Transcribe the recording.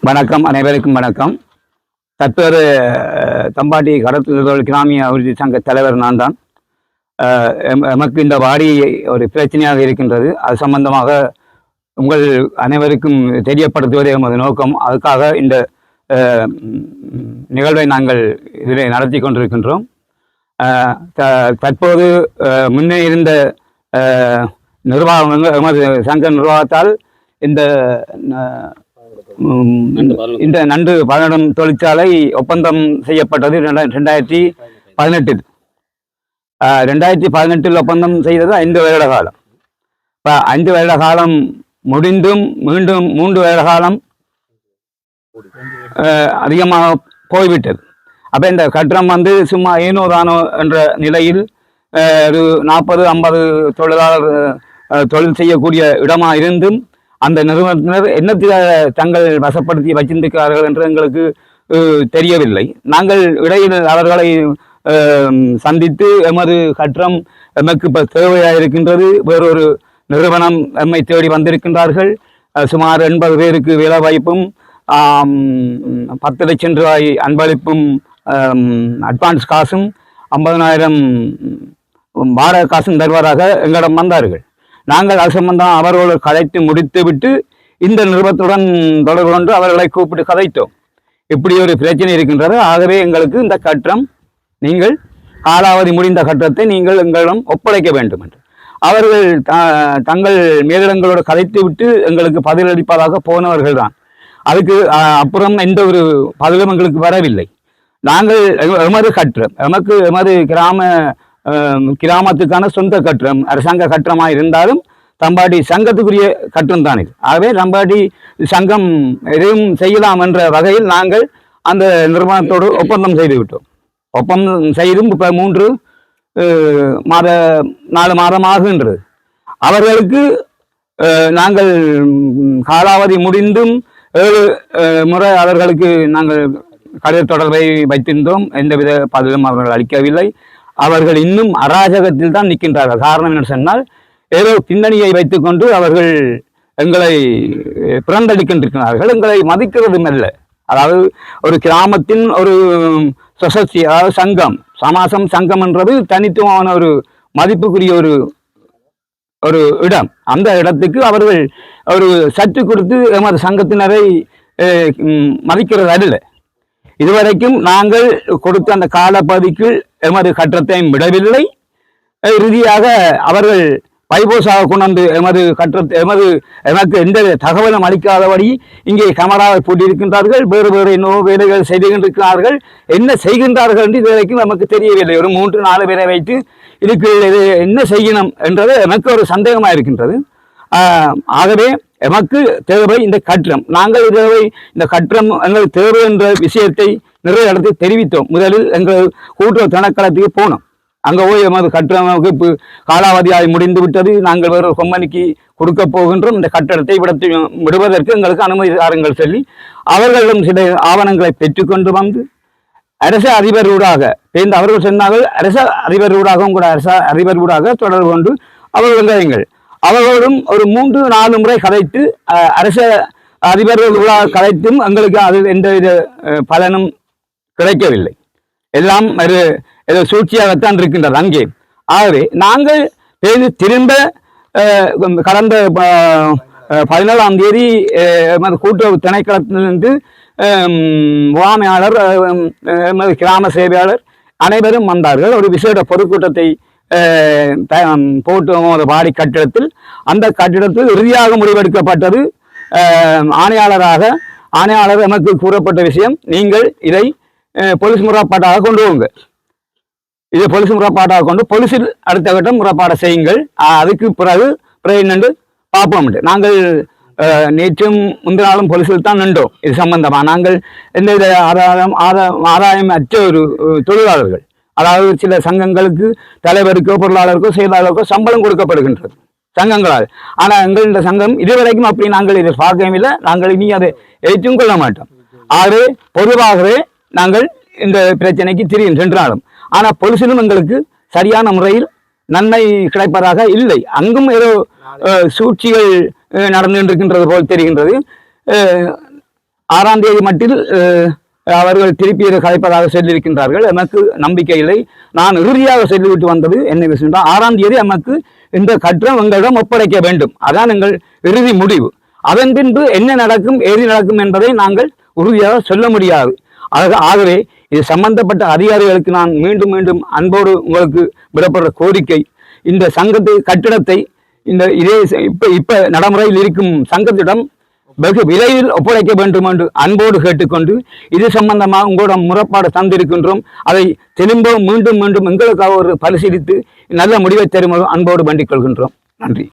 வணக்கம், அனைவருக்கும் வணக்கம். தற்போது தம்பாட்டி கடத்தல் கிராமிய அபிவிருத்தி சங்க தலைவர் நான் தான். எமக்கு இந்த வாடி ஒரு பிரச்சனையாக இருக்கின்றது. அது சம்பந்தமாக உங்கள் அனைவருக்கும் தெரியப்படுத்துவதே எமது நோக்கம். அதுக்காக இந்த நிகழ்வை நாங்கள் இதில் நடத்தி கொண்டிருக்கின்றோம். தற்போது முன்னே இருந்த நிர்வாகங்கள் எமது சங்க நிர்வாகத்தால் இந்த நண்டு பதனிடும் தொழிற்சாலை ஒப்பந்தம் செய்யப்பட்டது 2018. 2018 ஒப்பந்தம் செய்தது 5 வருட காலம். இப்போ 5 வருட காலம் முடிந்தும் மீண்டும் 3 வருட காலம் அதிகமாக போய்விட்டது. அப்போ இந்த கட்டணம் சும்மா ஏனோ தானோ என்ற நிலையில் ஒரு 40-50 தொழிலாளர் தொழில் செய்யக்கூடிய இடமாக இருந்தும் அந்த நிறுவனத்தினர் என்னத்திற்காக தங்கள் வசப்படுத்தி வச்சிருக்கிறார்கள் என்று எங்களுக்கு தெரியவில்லை. நாங்கள் இடையில் அவர்களை சந்தித்து எமது கட்டணம் எமக்கு இப்போ தேவையாக இருக்கின்றது, வேறொரு நிறுவனம் எம்மை தேடி வந்திருக்கின்றார்கள், சுமார் 80 பேருக்கு வேலை வாய்ப்பும் 10 லட்சம் ரூபாய் அன்பளிப்பும் அட்வான்ஸ் காசும் 50,000 வாடகை காசும் தருவதாக எங்களிடம் வந்தார்கள். நாங்கள் அது சம்பந்தம் அவர்களோடு கதைத்து முடித்து விட்டு இந்த நிறுவனத்துடன் தொடர்பு கொண்டு அவர்களை கூப்பிட்டு கதைத்தோம். இப்படி ஒரு பிரச்சனை இருக்கின்றது. ஆகவே எங்களுக்கு இந்த கட்டணம் நீங்கள் காலாவதி முடிந்த கட்டணத்தை நீங்கள் எங்களிடம் ஒப்படைக்க வேண்டும் என்று அவர்கள் தங்கள் மேலிடங்களோடு கதைத்து விட்டு எங்களுக்கு பதிலளிப்பதாக போனவர்கள் தான். அதுக்கு அப்புறம் எந்த ஒரு பதிலும் எங்களுக்கு வரவில்லை. நாங்கள் எமது கட்டணம் எமது கிராமத்துக்கான சொந்த கட்டணம் அரசாங்க கட்டணமாக இருந்தாலும் தம்பாட்டி சங்கத்துக்குரிய கட்டணம் தான் இது. ஆகவே தம்பாட்டி சங்கம் எதுவும் செய்யலாம் என்ற வகையில் நாங்கள் அந்த நிறுவனத்தோடு ஒப்பந்தம் செய்து விட்டோம். ஒப்பந்தம் செய்தும் இப்போ 4 மாதம் ஆகுகின்றது. அவர்களுக்கு நாங்கள் காலாவதி முடிந்தும் 7 முறை அவர்களுக்கு நாங்கள் கடித தொடர்பை வைத்திருந்தோம். எந்தவித பதிலும் அவர்கள் அளிக்கவில்லை. அவர்கள் இன்னும் அராஜகத்தில் தான் நிற்கின்றார்கள். காரணம் என்ன சொன்னால், ஏதோ பின்னணியை வைத்துக்கொண்டு அவர்கள் எங்களை பிறந்தளிக்கின்றிருக்கிறார்கள். எங்களை மதிக்கிறதும் அல்ல. அதாவது ஒரு கிராமத்தின் ஒரு சொசைட்டி, அதாவது சங்கம், சமாசம் சங்கம் என்றது தனித்துவமான ஒரு மதிப்புக்குரிய ஒரு இடம். அந்த இடத்துக்கு அவர்கள் ஒரு சற்று கொடுத்து எமது சங்கத்தினரை மதிக்கிறது அல்ல. இதுவரைக்கும் நாங்கள் கொடுத்த அந்த காலப்பகுதிக்கு எமது கட்டணத்தையும் விடவில்லை. இறுதியாக அவர்கள் பைபோசாக கொண்டு எமக்கு எந்த தகவலும் அளிக்காதபடி இங்கே கேமராவை பூட்டியிருக்கின்றார்கள். வேறு இன்னொரு வேலைகள் செய்துகின்றிருக்கிறார்கள். என்ன செய்கின்றார்கள் என்று இதுவரைக்கும் நமக்கு தெரியவில்லை. ஒரு 3-4 பேரை வைத்து இதுக்கு என்ன செய்யணும் என்றது எனக்கு ஒரு சந்தேகமாக இருக்கின்றது. ஆகவே எமக்கு தேவை இந்த கட்டணம். நாங்கள் இந்த கட்டணம் எங்களுக்கு தேவை என்ற விஷயத்தை நிறைய இடத்தை தெரிவித்தோம். முதலில் எங்கள் கூட்டுறவு திணைக்களத்துக்கு போனோம். அங்கே போய் எமது கட்டணம் இப்போ காலாவதியாகி முடிந்து விட்டது, நாங்கள் வேறு ஒரு கம்பெனிக்கு கொடுக்க போகின்றோம், இந்த கட்டணத்தை விடுவதற்கு எங்களுக்கு அனுமதி தாருங்கள் சொல்லி அவர்களிடம் சில ஆவணங்களை பெற்றுக்கொண்டு வந்து அரச அதிபர் ஊடாக அவர்கள் சொன்னார்கள். அரச அதிபர் ஊடாகவும் கூட அரச அதிபர் ஊடாக தொடர்பு கொண்டு அவர்கள் அவர்களும் ஒரு 3-4 முறை கதைத்து அரச அதிபர்களாக கதைத்தும் எங்களுக்கு அதில் எந்தவித பலனும் கிடைக்கவில்லை. எல்லாம் ஏதோ சூழ்ச்சியாகத்தான் இருக்கின்றது அங்கே. ஆகவே நாங்கள் திரும்ப கடந்த 17ஆம் தேதி கூட்டுறவு திணைக்களத்திலிருந்து முகாமையாளர், கிராம சேவையாளர் அனைவரும் வந்தார்கள். ஒரு விசேட பொதுக்கூட்டத்தை போட்டு ஒரு வாடி கட்டிடத்தில், அந்த கட்டிடத்தில் இறுதியாக முடிவெடுக்கப்பட்டது. ஆணையாளர் நமக்கு கூறப்பட்ட விஷயம், நீங்கள் இதை போலீஸ் முறைப்பாட்டாக கொண்டு போங்க, இதை போலீஸ் முறைப்பாட்டாக கொண்டு போலீஸில் அடுத்த கட்டம் முறைப்பாடு செய்யுங்கள், அதுக்கு பிறகு என்னென்று பார்ப்போம். நாங்கள் நேற்றும் முந்தின நாளும் போலீஸில் தான் நின்றோம். இது சம்பந்தமாக நாங்கள் எந்தவித ஆதாயம் அற்ற ஒரு தொழிலாளர்கள். அதாவது சில சங்கங்களுக்கு தலைவருக்கோ பொருளாளருக்கோ செயலாளருக்கோ சம்பளம் கொடுக்கப்படுகின்றது சங்கங்களால். ஆனால் எங்கள் இந்த சங்கம் இதுவரைக்கும் அப்படி நாங்கள் இதை பார்க்கவும் இல்லை. நாங்கள் இனி அதை ஏற்றும் கொள்ள மாட்டோம். ஆகவே பொதுவாகவே நாங்கள் இந்த பிரச்சனைக்கு திரியும் சென்றாலும், ஆனால் பொலிசிலும் எங்களுக்கு சரியான முறையில் நன்மை கிடைப்பதாக இல்லை. அங்கும் ஏதோ சூழ்ச்சிகள் நடந்து கொண்டிருக்கின்றது போல் தெரிகின்றது. 6ஆம் தேதி மட்டில் அவர்கள் திருப்பி கலைப்பதாக சொல்லியிருக்கின்றார்கள். எமக்கு நம்பிக்கை இல்லை. நான் இறுதியாக சொல்லிவிட்டு வந்தது என்ன விஷயம், 6ஆம் தேதி எமக்கு இந்த கட்டணம் எங்களிடம் ஒப்படைக்க வேண்டும். அதான் எங்கள் இறுதி முடிவு. அதன் பின்பு என்ன நடக்கும் ஏது நடக்கும் என்பதை நாங்கள் உறுதியாக சொல்ல முடியாது. ஆகவே இது சம்பந்தப்பட்ட அதிகாரிகளுக்கு நான் மீண்டும் மீண்டும் அன்போடு உங்களுக்கு விடப்படுற கோரிக்கை, இந்த கட்டிடத்தை இப்ப நடைமுறையில் இருக்கும் சங்கத்திடம் வெகு விரைவில் ஒப்படைக்க வேண்டும் என்று அன்போடு கேட்டுக்கொண்டு, இது சம்பந்தமாக உங்களிடம் முறைப்பாடு தந்திருக்கின்றோம். அதை திரும்பவும் மீண்டும் மீண்டும் எங்களுக்காக ஒரு பரிசீலித்து நல்ல முடிவை தருமாறு அன்போடு வேண்டிக் கொள்கின்றோம். நன்றி.